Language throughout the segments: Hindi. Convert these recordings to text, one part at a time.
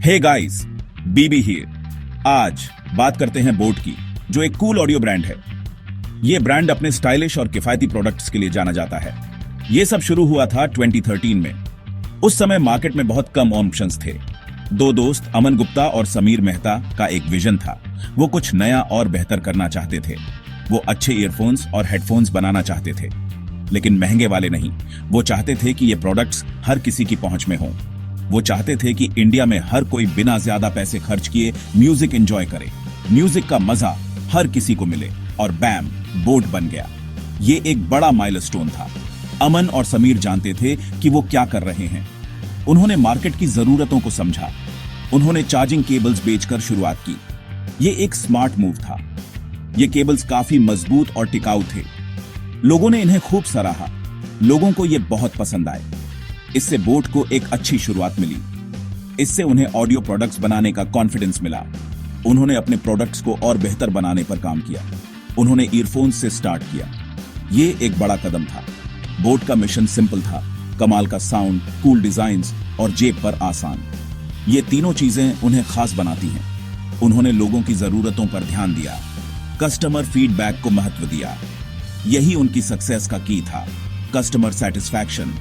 Hey guys, Bibi here. आज बात करते हैं बोट की, जो एक कूल ऑडियो ब्रांड है। यह ब्रांड अपने स्टाइलिश और किफायती प्रोडक्ट्स के लिए जाना जाता है। यह सब शुरू हुआ था 2013 में। उस समय मार्केट में बहुत कम ऑप्शंस थे। दो दोस्त अमन गुप्ता और समीर मेहता का एक विजन था। वो कुछ नया और बेहतर करना चाहते थे। वो अच्छे ईयरफोन्स और हेडफोन्स बनाना चाहते थे, लेकिन महंगे वाले नहीं। वो चाहते थे कि ये प्रोडक्ट्स हर किसी की पहुंच में हों। वो चाहते थे कि इंडिया में हर कोई बिना ज्यादा पैसे खर्च किए म्यूजिक एंजॉय करे, म्यूजिक का मजा हर किसी को मिले। और बैम, बोट बन गया। ये एक बड़ा माइलस्टोन था। अमन और समीर जानते थे कि वो क्या कर रहे हैं। उन्होंने मार्केट की जरूरतों को समझा। उन्होंने चार्जिंग केबल्स बेचकर शुरुआत की। ये एक स्मार्ट मूव था। ये केबल्स काफी मजबूत और टिकाऊ थे। लोगों ने इन्हें खूब सराहा। लोगों को ये बहुत पसंद आए। इससे बोट को एक अच्छी शुरुआत मिली। इससे उन्हें ऑडियो प्रोडक्ट्स बनाने का कॉन्फिडेंस मिला। उन्होंने अपने प्रोडक्ट्स को और बेहतर बनाने पर काम किया। उन्होंने ईयरफोन्स से स्टार्ट किया। ये एक बड़ा कदम था। बोट का मिशन सिंपल था: कमाल का साउंड, कूल डिजाइन्स और जेब पर आसान। ये तीनों चीजें उन्हें खास बनाती हैं। उन्होंने लोगों की जरूरतों पर ध्यान दिया, कस्टमर फीडबैक को महत्व दिया। यही उनकी सक्सेस का की था, कस्टमर सेटिस्फैक्शन।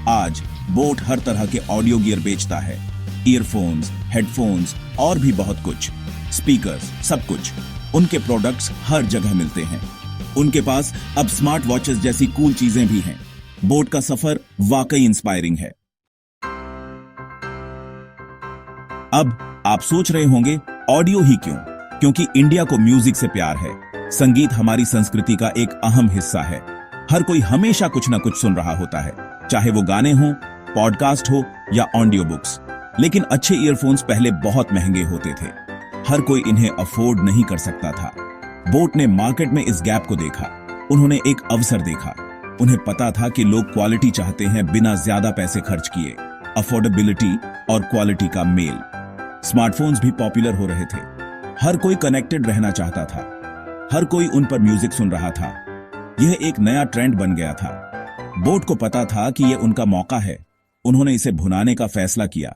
आज बोट हर तरह के ऑडियो गियर बेचता है, ईयरफोन्स, हेडफोन्स और भी बहुत कुछ, स्पीकर्स, सब कुछ। उनके प्रोडक्ट्स हर जगह मिलते हैं। उनके पास अब स्मार्ट वॉचेस जैसी कूल चीजें भी हैं। बोट का सफर वाकई इंस्पायरिंग है। अब आप सोच रहे होंगे, ऑडियो ही क्यों? क्योंकि इंडिया को म्यूजिक से प्यार है। संगीत हमारी संस्कृति का एक अहम हिस्सा है। हर कोई हमेशा कुछ ना कुछ सुन रहा होता है, चाहे वो गाने हो, पॉडकास्ट हो या ऑडियो बुक्स। लेकिन अच्छे ईयरफोन्स पहले बहुत महंगे होते थे। हर कोई इन्हें अफोर्ड नहीं कर सकता था। बोट ने मार्केट में इस गैप को देखा। उन्होंने एक अवसर देखा। उन्हें पता था कि लोग क्वालिटी चाहते हैं बिना ज्यादा पैसे खर्च किए। अफोर्डेबिलिटी और क्वालिटी का मेल। स्मार्टफोन्स भी पॉपुलर हो रहे थे। हर कोई कनेक्टेड रहना चाहता था। हर कोई उन पर म्यूजिक सुन रहा था। यह एक नया ट्रेंड बन गया था। बोट को पता था कि यह उनका मौका है। उन्होंने इसे भुनाने का फैसला किया।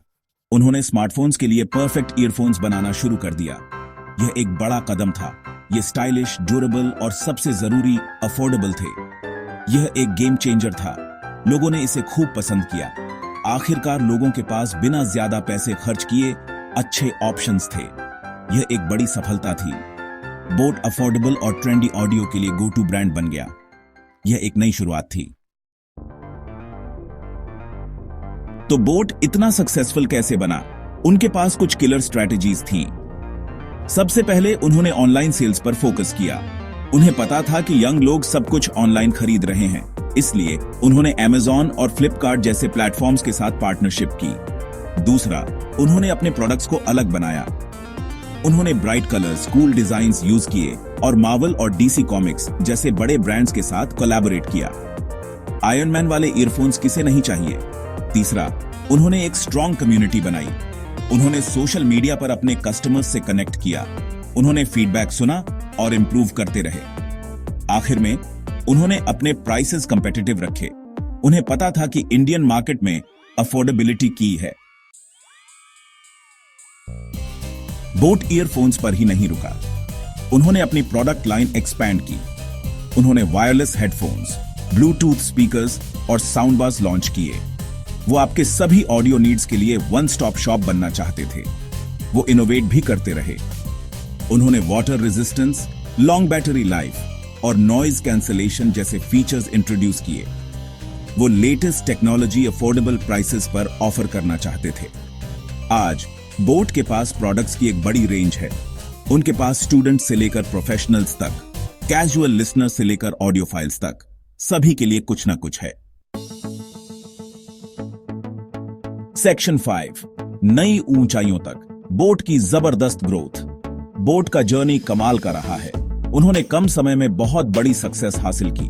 उन्होंने स्मार्टफोन्स के लिए परफेक्ट ईयरफोन्स बनाना शुरू कर दिया। यह एक बड़ा कदम था। यह स्टाइलिश, ड्यूरेबल और सबसे जरूरी अफोर्डेबल थे। यह एक गेम चेंजर था। लोगों ने इसे खूब पसंद किया। आखिरकार लोगों के पास बिना ज्यादा पैसे खर्च किए अच्छे ऑप्शंस थे। यह एक बड़ी सफलता थी। बोट अफोर्डेबल और ट्रेंडी ऑडियो के लिए गो टू ब्रांड बन गया। यह एक नई शुरुआत थी। तो बोट इतना सक्सेसफुल कैसे बना? उनके पास कुछ किलर स्ट्रैटेजीज थी। सबसे पहले उन्होंने ऑनलाइन सेल्स पर फोकस किया। उन्हें पता था कि यंग लोग सब कुछ ऑनलाइन खरीद रहे हैं, इसलिए उन्होंने Amazon और फ्लिपकार्ट जैसे प्लेटफॉर्म्स के साथ पार्टनरशिप की। दूसरा, उन्होंने अपने प्रोडक्ट्स को अलग बनाया। उन्होंने bright colours, cool designs use किए और मार्वल और DC कॉमिक्स जैसे बड़े ब्रांड्स के साथ कोलैबोरेट किया। आयरन मैन वाले ईयरफोन्स किसे नहीं चाहिए? तीसरा, उन्होंने एक स्ट्रॉन्ग कम्युनिटी बनाई। उन्होंने सोशल मीडिया पर अपने कस्टमर्स से कनेक्ट किया। उन्होंने फीडबैक सुना और इंप्रूव करते रहे। आखिर में उन्होंने अपने प्राइसेस कंपेटिटिव रखे। उन्हें पता था कि इंडियन मार्केट में अफोर्डेबिलिटी की है। बोट ईयरफोन्स पर ही नहीं रुका। उन्होंने अपनी प्रोडक्ट लाइन एक्सपैंड की। उन्होंने वायरलेस हेडफोन्स, ब्लूटूथ स्पीकर्स और साउंड बार्स लॉन्च किए। वो आपके सभी ऑडियो नीड्स के लिए वन स्टॉप शॉप बनना चाहते थे। वो इनोवेट भी करते रहे। उन्होंने water resistance, long battery life और नॉइज कैंसलेशन जैसे फीचर्स इंट्रोड्यूस किए। वो लेटेस्ट टेक्नोलॉजी अफोर्डेबल प्राइसेस पर ऑफर करना चाहते थे। आज बोट के पास प्रोडक्ट्स की एक बड़ी रेंज है। उनके पास स्टूडेंट से लेकर प्रोफेशनल्स तक, कैजुअल लिसनर से लेकर ऑडियो फाइल्स तक, सभी के लिए कुछ ना कुछ है। सेक्शन 5, नई ऊंचाइयों तक बोट की जबरदस्त ग्रोथ। बोट का जर्नी कमाल का रहा है। उन्होंने कम समय में बहुत बड़ी सक्सेस हासिल की।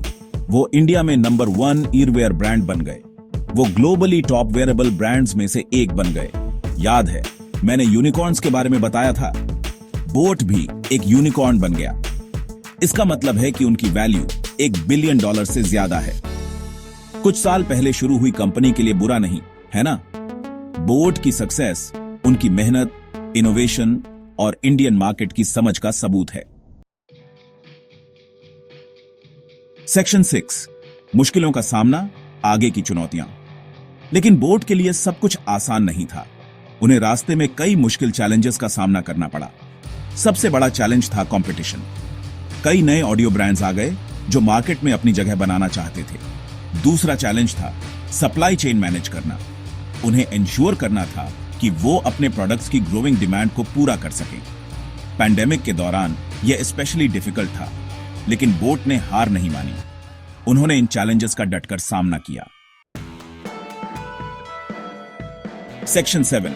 वो इंडिया में नंबर 1 ईयरवेयर ब्रांड बन गए। वो ग्लोबली टॉप वेयरेबल ब्रांड्स में से एक बन गए। याद है, मैंने यूनिकॉर्न्स के बारे में बताया था। बोट भी एक यूनिकॉर्न बन गया। इसका मतलब है कि उनकी वैल्यू $1 बिलियन से ज्यादा है। कुछ साल पहले शुरू हुई कंपनी के लिए बुरा नहीं है ना? बोट की सक्सेस उनकी मेहनत, इनोवेशन और इंडियन मार्केट की समझ का सबूत है। सेक्शन 6, मुश्किलों का सामना, आगे की चुनौतियां। लेकिन बोट के लिए सब कुछ आसान नहीं था। उन्हें रास्ते में कई मुश्किल चैलेंजेस का सामना करना पड़ा। सबसे बड़ा चैलेंज था कंपटीशन। कई नए ऑडियो ब्रांड्स आ गए जो मार्केट में अपनी जगह बनाना चाहते थे। दूसरा चैलेंज था सप्लाई चेन मैनेज करना। उन्हें इंश्योर करना था कि वो अपने प्रोडक्ट्स की ग्रोइंग डिमांड को पूरा कर सकें। पैंडेमिक के दौरान यह स्पेशली डिफिकल्ट था, लेकिन बोट ने हार नहीं मानी। उन्होंने इन चैलेंजेस का डटकर सामना किया। सेक्शन 7,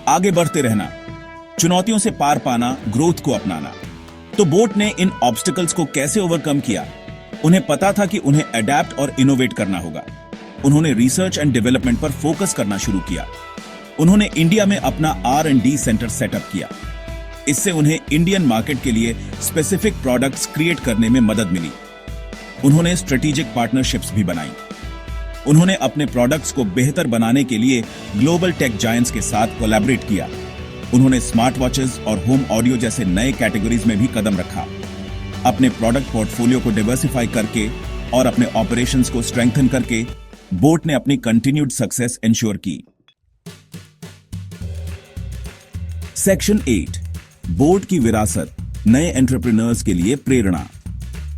आगे बढ़ते रहना, चुनौतियों से पार पाना, ग्रोथ को अपनाना। तो बोट ने इन ऑब्स्टिकल्स को कैसे ओवरकम किया? उन्हें पता था कि उन्हें अडेप्ट और इनोवेट करना होगा। उन्होंने रिसर्च एंड डेवलपमेंट पर फोकस करना शुरू किया। उन्होंने इंडिया में अपना R&D सेंटर सेटअप किया। इससे उन्हें इंडियन मार्केट के लिए स्पेसिफिक प्रोडक्ट्स क्रिएट करने में मदद मिली। उन्होंने स्ट्रेटेजिक पार्टनरशिप्स भी बनाई। उन्होंने अपने प्रोडक्ट्स को बेहतर बनाने के लिए ग्लोबल टेक जायंट्स के साथ कोलैबोरेट किया। उन्होंने स्मार्ट वॉचेस और होम ऑडियो जैसे नए कैटेगरीज में भी कदम रखा। अपने प्रोडक्ट पोर्टफोलियो को डाइवर्सिफाई करके और अपने ऑपरेशंस को स्ट्रेंथन करके बोट ने अपनी कंटिन्यूड सक्सेस इंश्योर की। सेक्शन 8, बोट की विरासत, नए एंटरप्रेन्योर्स के लिए प्रेरणा।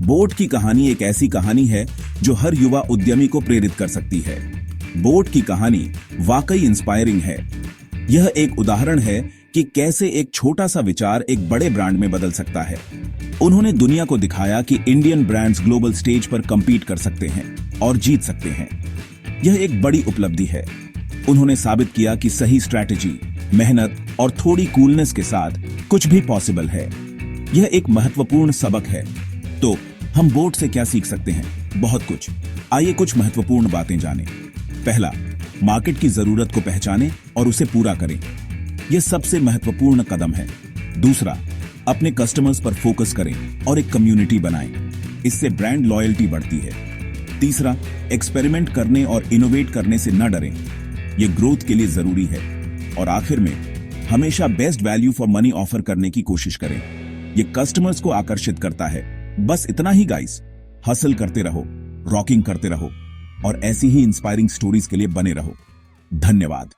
बोट की कहानी एक ऐसी कहानी है जो हर युवा उद्यमी को प्रेरित कर सकती है। बोट की कहानी वाकई इंस्पायरिंग है। यह एक उदाहरण है कि कैसे एक छोटा सा विचार एक बड़े ब्रांड में बदल सकता है। उन्होंने दुनिया को दिखाया कि इंडियन ब्रांड्स ग्लोबल स्टेज पर कंपीट कर सकते हैं और जीत सकते हैं। यह एक बड़ी उपलब्धि है। उन्होंने साबित किया कि सही स्ट्रैटेजी, मेहनत और थोड़ी कूलनेस के साथ कुछ भी पॉसिबल है। यह एक महत्वपूर्ण सबक है। तो हम बोट से क्या सीख सकते हैं? बहुत कुछ। आइए कुछ महत्वपूर्ण बातें जानें। पहला, मार्केट की जरूरत को पहचानें और उसे पूरा करें। यह सबसे महत्वपूर्ण कदम है। दूसरा, अपने कस्टमर्स पर फोकस करें और एक कम्युनिटी बनाएं। इससे ब्रांड लॉयल्टी बढ़ती है। तीसरा, एक्सपेरिमेंट करने और इनोवेट करने से न डरें। यह ग्रोथ के लिए जरूरी है। और आखिर में, हमेशा best value for money offer करने की कोशिश करें। यह कस्टमर्स को आकर्षित करता है। बस इतना ही गाइस। हसल करते रहो, रॉकिंग करते रहो और ऐसी ही इंस्पायरिंग स्टोरीज के लिए बने रहो। धन्यवाद।